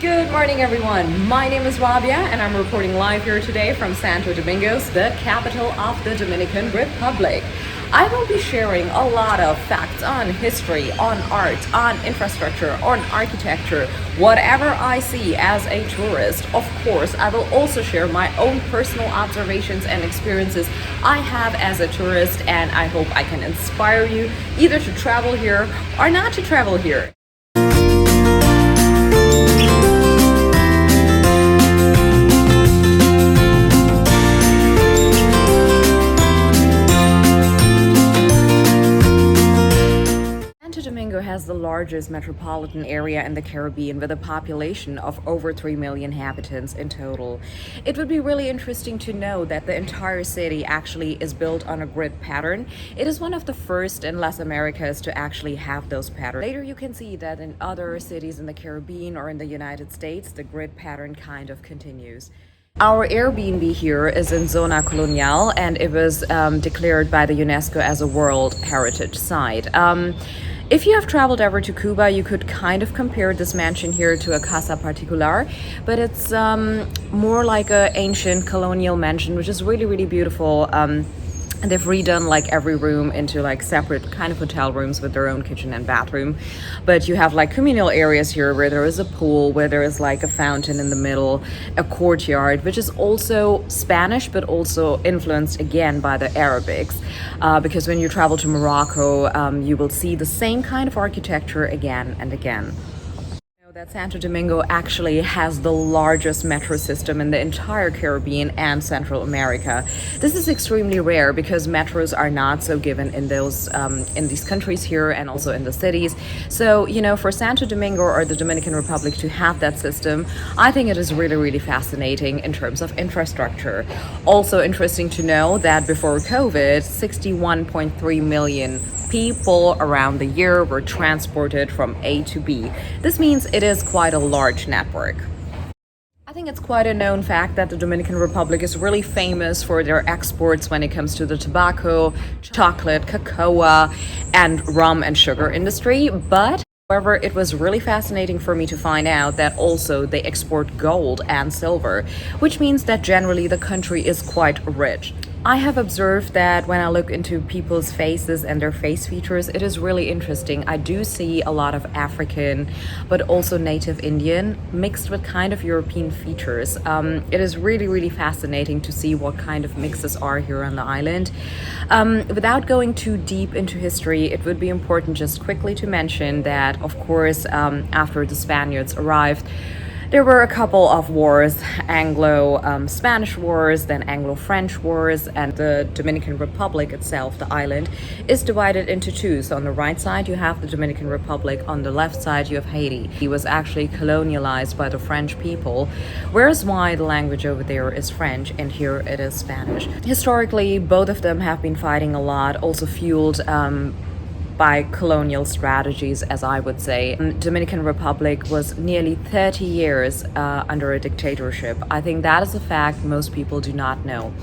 Good morning, everyone. My name is Rabia, and I'm reporting live here today from Santo Domingo, the capital of the Dominican Republic. I will be sharing a lot of facts on history, on art, on infrastructure, on architecture, whatever I see as a tourist. Of course, I will also share my own personal observations and experiences I have as a tourist, and I hope I can inspire you either to travel here or not to travel here. Santo Domingo has the largest metropolitan area in the Caribbean with a population of over 3 million inhabitants in total. It would be really interesting to know that the entire city actually is built on a grid pattern. It is one of the first in Las Americas to actually have those patterns. Later you can see that in other cities in the Caribbean or in the United States, the grid pattern kind of continues. Our Airbnb here is in Zona Colonial, and it was declared by the UNESCO as a World Heritage Site. If you have traveled ever to Cuba, you could kind of compare this mansion here to a casa particular, but it's more like an ancient colonial mansion, which is really, really beautiful. They've redone like every room into like separate kind of hotel rooms with their own kitchen and bathroom. But you have like communal areas here where there is a pool, where there is like a fountain in the middle, a courtyard, which is also Spanish, but also influenced again by the Arabics. Because when you travel to Morocco, you will see the same kind of architecture again and again. That Santo Domingo actually has the largest metro system in the entire Caribbean and Central America. This is extremely rare because metros are not so given in these countries here and also in the cities. So, for Santo Domingo or the Dominican Republic to have that system, I think it is really, really fascinating in terms of infrastructure. Also interesting to know that before COVID, 61.3 million people around the year were transported from A to B. This means it is quite a large network. I think it's quite a known fact that the Dominican Republic is really famous for their exports when it comes to the tobacco, chocolate, cocoa, and rum and sugar industry. But however, it was really fascinating for me to find out that also they export gold and silver, which means that generally the country is quite rich. I have observed that when I look into people's faces and their face features, it is really interesting. I do see a lot of African, but also native Indian mixed with kind of European features. It is really, really fascinating to see what kind of mixes are here on the island. Without going too deep into history, it would be important just quickly to mention that, of course, after the Spaniards arrived, there were a couple of wars, Anglo-Spanish wars, then Anglo-French wars, and the Dominican Republic itself, the island, is divided into two. So on the right side, you have the Dominican Republic. On the left side, you have Haiti. He was actually colonialized by the French people, whereas why the language over there is French, and here it is Spanish. Historically, both of them have been fighting a lot, also fueled by colonial strategies, as I would say. Dominican Republic was nearly 30 years under a dictatorship. I think that is a fact most people do not know.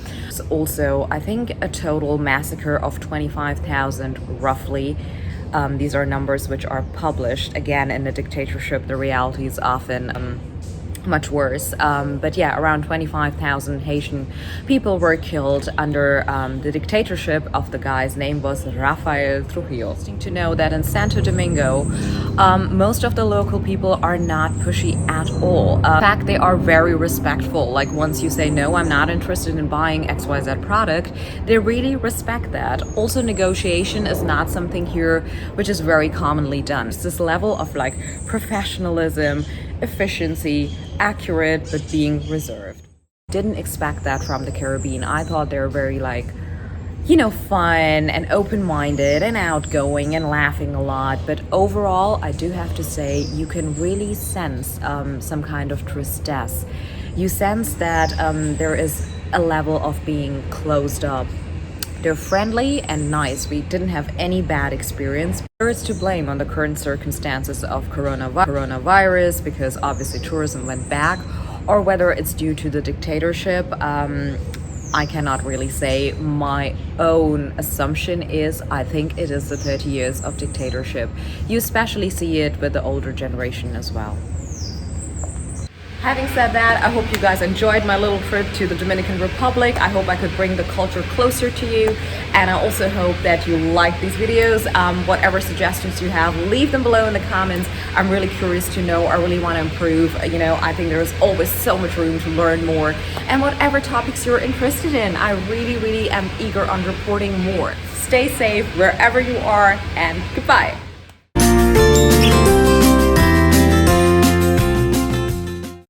Also, I think a total massacre of 25,000 roughly. These are numbers which are published. Again, in the dictatorship, the reality is often much worse. But yeah, around 25,000 Haitian people were killed under the dictatorship of the guy's name was Rafael Trujillo. Interesting to know that in Santo Domingo, most of the local people are not pushy at all. In fact, they are very respectful. Like once you say, no, I'm not interested in buying XYZ product, they really respect that. Also, negotiation is not something here which is very commonly done. It's this level of like professionalism, efficiency, accurate, but being reserved. Didn't expect that from the Caribbean. I thought they were very fun and open-minded and outgoing and laughing a lot. But overall, I do have to say, you can really sense some kind of tristesse. You sense that there is a level of being closed up. They're friendly and nice. We didn't have any bad experience. It's to blame on the current circumstances of coronavirus because obviously tourism went back, or whether it's due to the dictatorship. I cannot really say. My own assumption is I think it is the 30 years of dictatorship. You especially see it with the older generation as well. Having said that, I hope you guys enjoyed my little trip to the Dominican Republic. I hope I could bring the culture closer to you, and I also hope that you like these videos. Whatever suggestions you have, leave them below in the comments. I'm really curious to know. I really want to improve. I think there's always so much room to learn more, and whatever topics you're interested in, I really am eager on reporting more. Stay safe wherever you are, and goodbye.